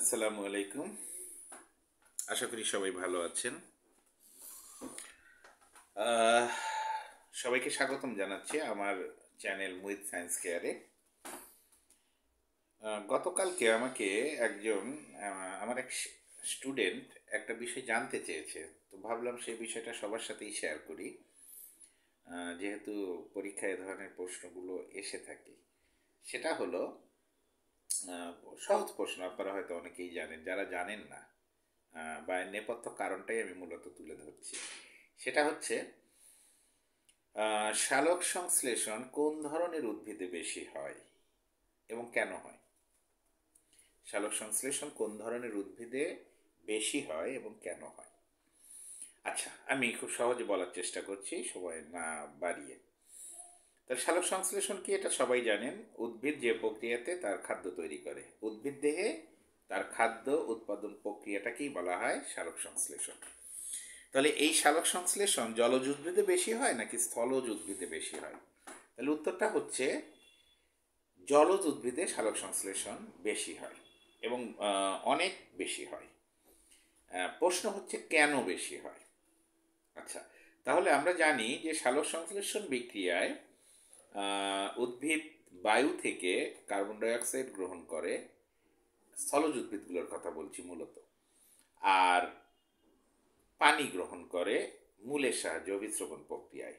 আসসালামু আলাইকুম। আশা করি সবাই ভালো আছেন। আহ, সবাইকে স্বাগতম জানাচ্ছি আমার চ্যানেল মুহিত সায়েন্স কেয়ারে। গতকালকে আমাকে একজন আমার এক স্টুডেন্ট একটা বিষয় জানতে চেয়েছে, তো ভাবলাম সেই বিষয়টা সবার সাথেই শেয়ার করি। যেহেতু পরীক্ষায় এ ধরনের প্রশ্নগুলো এসে থাকে, সেটা হলো আহ, সহজ প্রশ্ন, আপনারা হয়তো অনেকেই জানেন। যারা জানেন না বা এর নেপথ্য কারণটাই আমি মূলত তুলে ধরছি। সেটা হচ্ছে সালোক সংশ্লেষণ কোন ধরনের উদ্ভিদে বেশি হয় এবং কেন হয়। সালোক সংশ্লেষণ কোন ধরনের উদ্ভিদে বেশি হয় এবং কেন হয়। আচ্ছা, আমি খুব সহজে বলার চেষ্টা করছি, সময় না বাড়িয়ে। তাহলে সালোক সংশ্লেষণ কি, এটা সবাই জানেন। উদ্ভিদ যে প্রক্রিয়াতে তার খাদ্য তৈরি করে, উদ্ভিদ দেহে তার খাদ্য উৎপাদন প্রক্রিয়াটাকেই বলা হয় সালোক সংশ্লেষণ। তাহলে এই সালোক সংশ্লেষণ জলজ উদ্ভিদে বেশি হয় নাকি স্থলজ উদ্ভিদে বেশি হয়? তাহলে উত্তরটা হচ্ছে জলজ উদ্ভিদে সালোক সংশ্লেষণ বেশি হয় এবং অনেক বেশি হয়। প্রশ্ন হচ্ছে কেন বেশি হয়। আচ্ছা, তাহলে আমরা জানি যে সালোক সংশ্লেষণ বিক্রিয়ায় উদ্ভিদ বায়ু থেকে কার্বন ডাইঅক্সাইড গ্রহণ করে, স্থলজ উদ্ভিদগুলোর কথা বলছি মূলত, আর পানি গ্রহণ করে মূলের সাহায্যে অভিস্রবণ প্রক্রিয়ায়।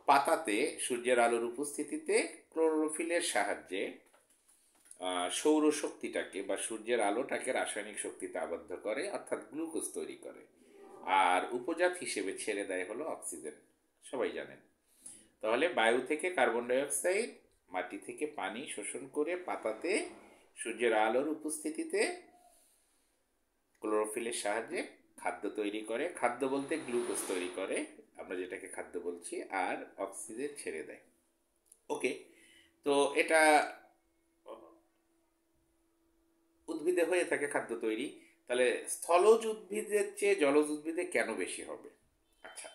পাতাতে সূর্যের আলোর উপস্থিতিতে ক্লোরোফিলের সাহায্যে সৌরশক্তিটাকে বা সূর্যের আলোটাকে রাসায়নিক শক্তিতে আবদ্ধ করে, অর্থাৎ গ্লুকোজ তৈরি করে। আর উপজাত হিসেবে ছেড়ে দেয় হলো অক্সিজেন, সবাই জানেন। তাহলে বায়ু থেকে কার্বন ডাইঅক্সাইড, মাটি থেকে পানি শোষণ করে পাতাতে সূর্যের আলোর উপস্থিতিতে ক্লোরোফিলের সাহায্যে খাদ্য তৈরি করে। খাদ্য বলতে গ্লুকোজ তৈরি করে, আমরা যেটাকে খাদ্য বলছি, আর অক্সিজেন ছেড়ে দেয়। ওকে, তো এটা উদ্ভিদে হয়ে থাকে খাদ্য তৈরি। তাহলে স্থলজ উদ্ভিদের চেয়ে জলজ উদ্ভিদে কেন বেশি হবে? আচ্ছা,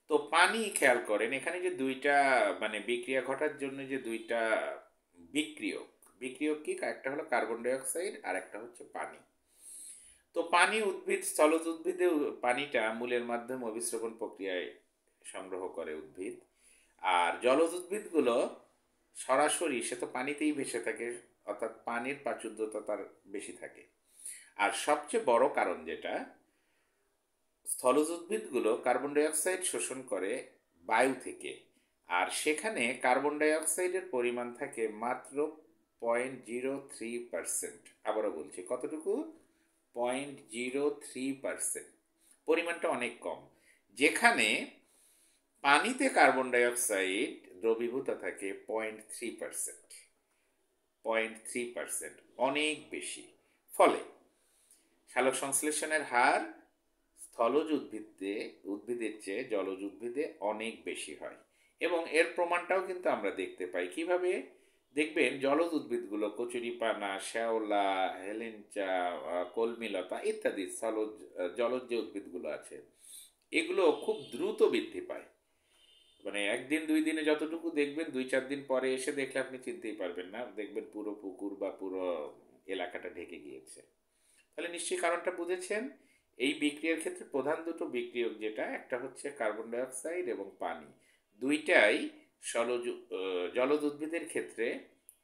তো পানি খেয়াল করেন, এখানে যে দুইটা মানে বিক্রিয়া ঘটার জন্য যে দুইটা বিক্রিয়ক, বিক্রিয়ক কি, একটা হলো কার্বন ডাইঅক্সাইড আর একটা হচ্ছে পানি। তো পানি উদ্ভিদ, স্থলজ উদ্ভিদে পানিটা মূলের মাধ্যমে অভিস্রবণ প্রক্রিয়ায় সংগ্রহ করে উদ্ভিদ। আর জলজ উদ্ভিদগুলো সরাসরি, সে তো পানিতেই ভেসে থাকে, অর্থাৎ পানির প্রাচুর্যতা তার বেশি থাকে। আর সবচেয়ে বড় কারণ যেটা, স্থলজ উদ্ভিদগুলো কার্বন ডাইঅক্সাইড শোষণ করে বায়ু থেকে, আর সেখানে কার্বন ডাইঅক্সাইডের পরিমাণ থাকে মাত্র 0.03%। আবারও বলছি, কতটুকু? 0.03%। পরিমাণটা অনেক কম। যেখানে পানিতে কার্বন ডাইঅক্সাইড দ্রবীভূত থাকে 0.3%। 0.3% অনেক বেশি। ফলে সালোক সংশ্লেষণের হার স্থলজ উদ্ভিদের চেয়ে জলজ উদ্ভিদে অনেক বেশি হয়। এবং এর প্রমাণটাও কিন্তু আমরা দেখতে পাই। কিভাবে দেখবেন, জলজ উদ্ভিদগুলো কচুরিপানা, শ্যাওলা, হেলেঞ্চা, কলমিলতা ইত্যাদি জলজ যে উদ্ভিদগুলো আছে, এগুলো খুব দ্রুত বৃদ্ধি পায়। মানে একদিন দুই দিনে যতটুকু দেখবেন, দুই চার দিন পরে এসে দেখলে আপনি চিনতেই পারবেন না, দেখবেন পুরো পুকুর বা পুরো এলাকাটা ঢেকে গিয়েছে। তাহলে নিশ্চয়ই কারণটা বুঝেছেন। এই বিক্রিয়ার ক্ষেত্রে প্রধান দুটো বিক্রিয়ক, যেটা একটা হচ্ছে কার্বন ডাইঅক্সাইড এবং পানি, দুইটাই জলজ উদ্ভিদের ক্ষেত্রে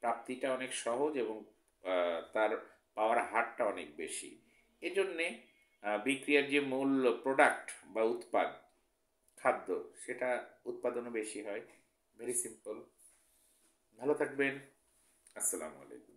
প্রাপ্তিটা অনেক সহজ এবং তার পাওয়ার হারটা অনেক বেশি। এজন্যে বিক্রিয়ার যে মূল প্রোডাক্ট বা উৎপাদ, খাদ্য, সেটা উৎপাদনও বেশি হয়। Very simple. ভালো থাকবেন। আসসালামু আলাইকুম।